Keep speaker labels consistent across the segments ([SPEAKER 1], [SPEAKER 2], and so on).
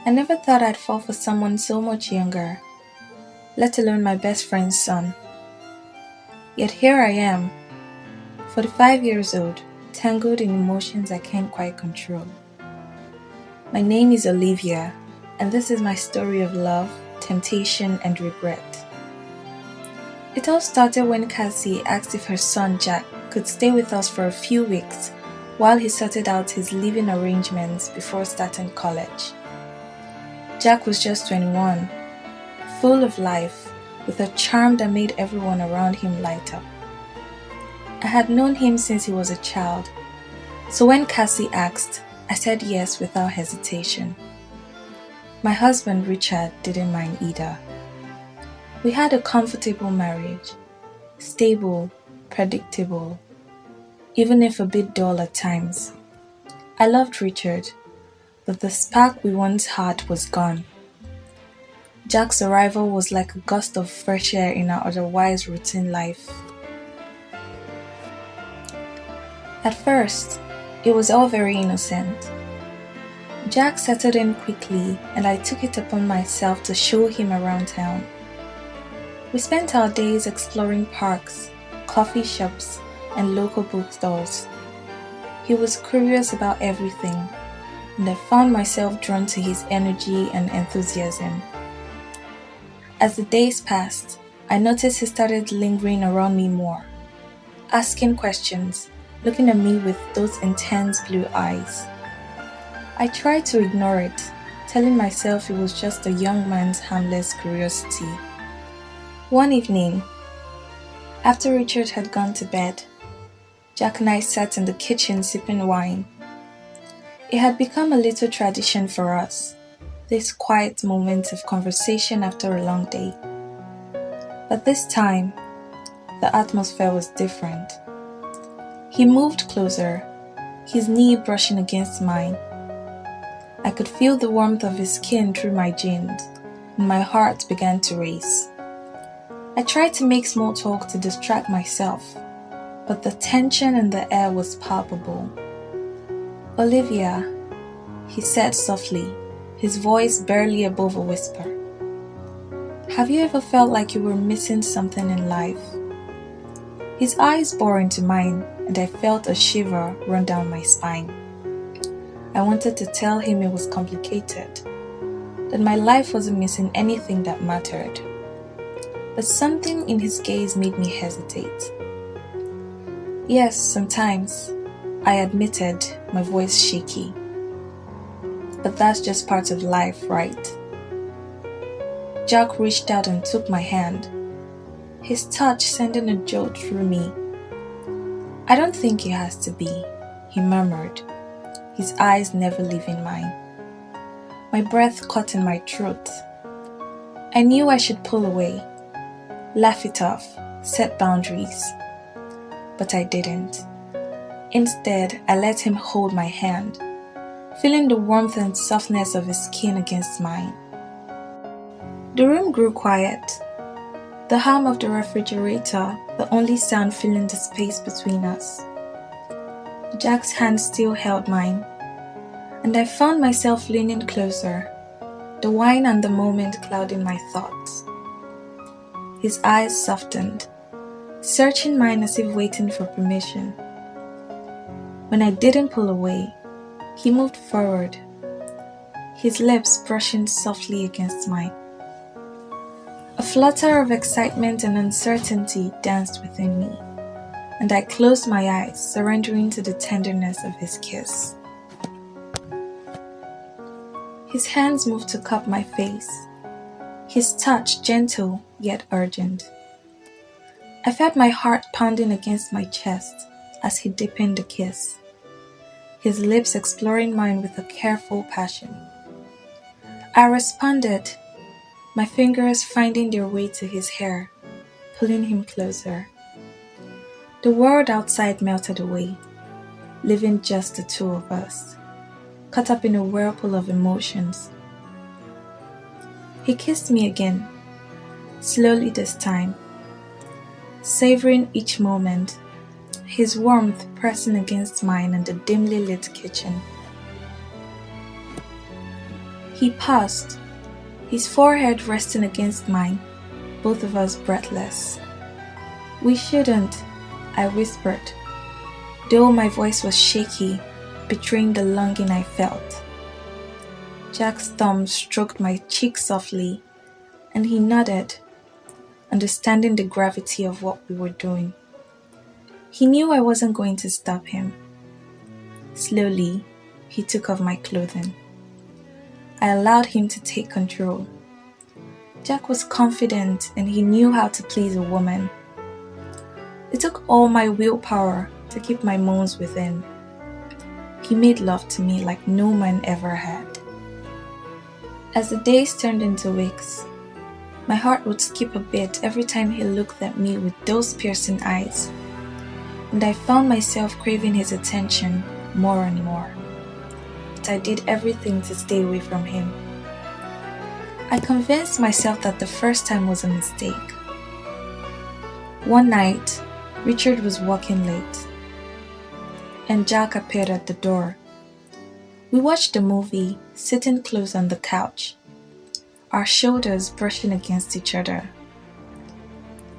[SPEAKER 1] I never thought I'd fall for someone so much younger, let alone my best friend's son. Yet here I am, 45 years old, tangled in emotions I can't quite control. My name is Olivia, and this is my story of love, temptation, and regret. It all started when Cassie asked if her son Jack could stay with us for a few weeks while he sorted out his living arrangements before starting college. Jack was just 21, full of life, with a charm that made everyone around him light up. I had known him since he was a child, so when Cassie asked, I said yes without hesitation. My husband Richard didn't mind either. We had a comfortable marriage, stable, predictable, even if a bit dull at times. I loved Richard, but the spark we once had was gone. Jack's arrival was like a gust of fresh air in our otherwise routine life. At first, it was all very innocent. Jack settled in quickly, and I took it upon myself to show him around town. We spent our days exploring parks, coffee shops, and local bookstores. He was curious about everything, and I found myself drawn to his energy and enthusiasm. As the days passed, I noticed he started lingering around me more, asking questions, looking at me with those intense blue eyes. I tried to ignore it, telling myself it was just a young man's harmless curiosity. One evening, after Richard had gone to bed, Jack and I sat in the kitchen sipping wine. It had become a little tradition for us, this quiet moment of conversation after a long day. But this time, the atmosphere was different. He moved closer, his knee brushing against mine. I could feel the warmth of his skin through my jeans, and my heart began to race. I tried to make small talk to distract myself, but the tension in the air was palpable. "Olivia," he said softly, his voice barely above a whisper. "Have you ever felt like you were missing something in life?" His eyes bore into mine, and I felt a shiver run down my spine. I wanted to tell him it was complicated, that my life wasn't missing anything that mattered. But something in his gaze made me hesitate. "Yes, sometimes," I admitted, my voice shaky. "But that's just part of life, right?" Jack reached out and took my hand, his touch sending a jolt through me. "I don't think it has to be," he murmured, his eyes never leaving mine. My breath caught in my throat. I knew I should pull away, laugh it off, set boundaries. But I didn't. Instead, I let him hold my hand, feeling the warmth and softness of his skin against mine. The room grew quiet, the hum of the refrigerator the only sound filling the space between us. Jack's hand still held mine, and I found myself leaning closer, the wine and the moment clouding my thoughts. His eyes softened, searching mine as if waiting for permission. When I didn't pull away, he moved forward, his lips brushing softly against mine. A flutter of excitement and uncertainty danced within me, and I closed my eyes, surrendering to the tenderness of his kiss. His hands moved to cup my face, his touch gentle yet urgent. I felt my heart pounding against my chest as he deepened the kiss, his lips exploring mine with a careful passion. I responded, my fingers finding their way to his hair, pulling him closer. The world outside melted away, leaving just the two of us, caught up in a whirlpool of emotions. He kissed me again, slowly this time, savoring each moment, his warmth pressing against mine in the dimly lit kitchen. He paused, his forehead resting against mine, both of us breathless. "We shouldn't," I whispered, though my voice was shaky, betraying the longing I felt. Jack's thumb stroked my cheek softly, and he nodded, understanding the gravity of what we were doing. He knew I wasn't going to stop him. Slowly, he took off my clothing. I allowed him to take control. Jack was confident and he knew how to please a woman. It took all my willpower to keep my moans within. He made love to me like no man ever had. As the days turned into weeks, my heart would skip a bit every time he looked at me with those piercing eyes, and I found myself craving his attention more and more. But I did everything to stay away from him. I convinced myself that the first time was a mistake. One night, Richard was working late, and Jack appeared at the door. We watched the movie, sitting close on the couch, our shoulders brushing against each other.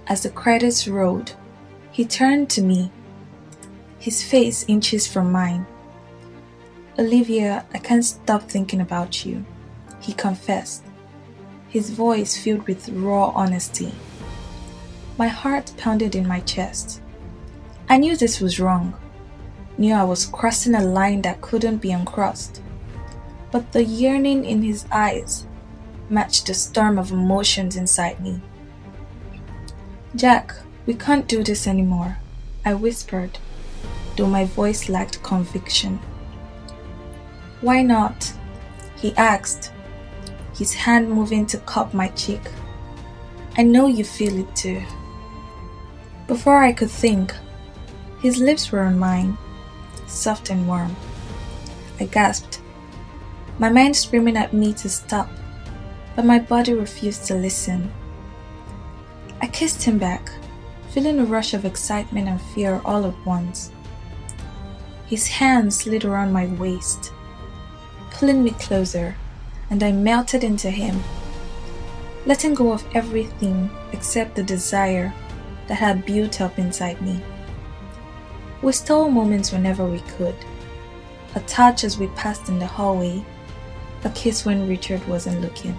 [SPEAKER 1] As the credits rolled, he turned to me, his face inches from mine. "Olivia, I can't stop thinking about you," he confessed, his voice filled with raw honesty. My heart pounded in my chest. I knew this was wrong, knew I was crossing a line that couldn't be uncrossed, but the yearning in his eyes matched the storm of emotions inside me. "Jack, we can't do this anymore," I whispered, though my voice lacked conviction. "Why not?" he asked, his hand moving to cup my cheek. "I know you feel it too." Before I could think, his lips were on mine, soft and warm. I gasped, my mind screaming at me to stop, but my body refused to listen. I kissed him back, feeling a rush of excitement and fear all at once. His hand slid around my waist, pulling me closer, and I melted into him, letting go of everything except the desire that had built up inside me. We stole moments whenever we could, a touch as we passed in the hallway, a kiss when Richard wasn't looking.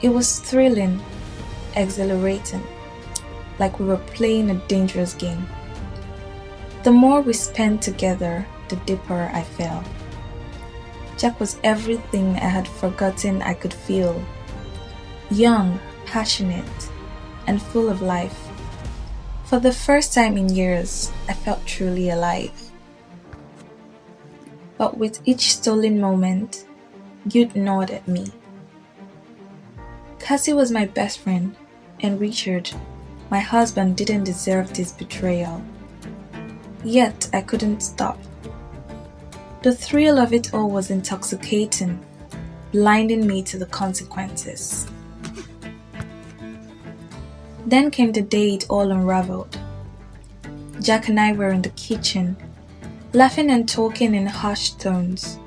[SPEAKER 1] It was thrilling, exhilarating, like we were playing a dangerous game. The more we spent together, the deeper I fell. Jack was everything I had forgotten I could feel. Young, passionate, and full of life. For the first time in years, I felt truly alive. But with each stolen moment, guilt gnawed at me. Cassie was my best friend, and Richard, my husband, didn't deserve this betrayal. Yet I couldn't stop. The thrill of it all was intoxicating, blinding me to the consequences. Then came the day it all unraveled. Jack and I were in the kitchen, laughing and talking in hushed tones.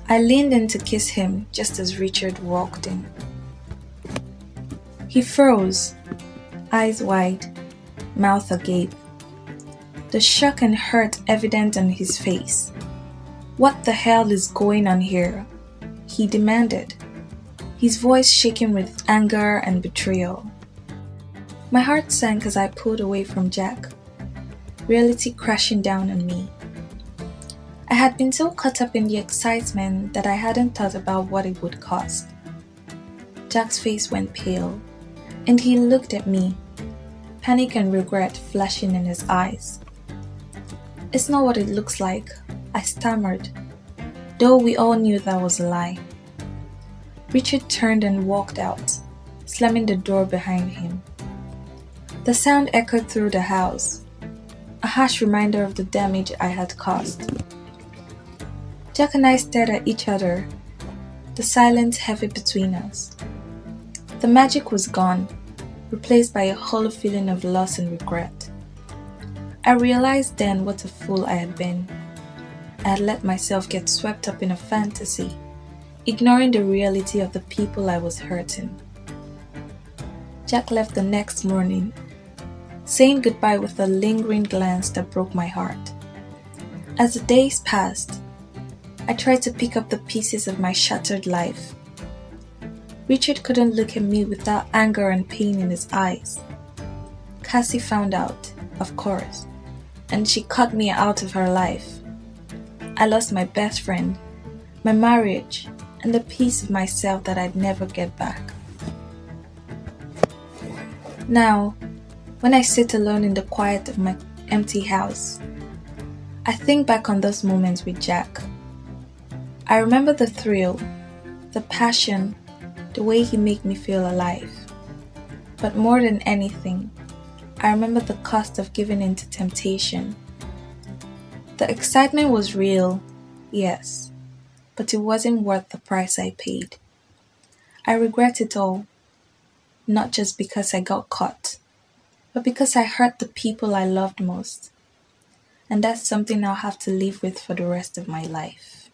[SPEAKER 1] I leaned in to kiss him just as Richard walked in. He froze, eyes wide, mouth agape, the shock and hurt evident on his face. "What the hell is going on here?" he demanded, his voice shaking with anger and betrayal. My heart sank as I pulled away from Jack, reality crashing down on me. I had been so caught up in the excitement that I hadn't thought about what it would cost. Jack's face went pale, and he looked at me, panic and regret flashing in his eyes. "It's not what it looks like," I stammered, though we all knew that was a lie. Richard turned and walked out, slamming the door behind him. The sound echoed through the house, a harsh reminder of the damage I had caused. Jack and I stared at each other, the silence heavy between us. The magic was gone, replaced by a hollow feeling of loss and regret. I realized then what a fool I had been. I had let myself get swept up in a fantasy, ignoring the reality of the people I was hurting. Jack left the next morning, saying goodbye with a lingering glance that broke my heart. As the days passed, I tried to pick up the pieces of my shattered life. Richard couldn't look at me without anger and pain in his eyes. Cassie found out, of course, and she cut me out of her life. I lost my best friend, my marriage, and the piece of myself that I'd never get back. Now, when I sit alone in the quiet of my empty house, I think back on those moments with Jack. I remember the thrill, the passion, the way he made me feel alive. But more than anything, I remember the cost of giving in to temptation. The excitement was real, yes, but it wasn't worth the price I paid. I regret it all, not just because I got caught, but because I hurt the people I loved most. And that's something I'll have to live with for the rest of my life.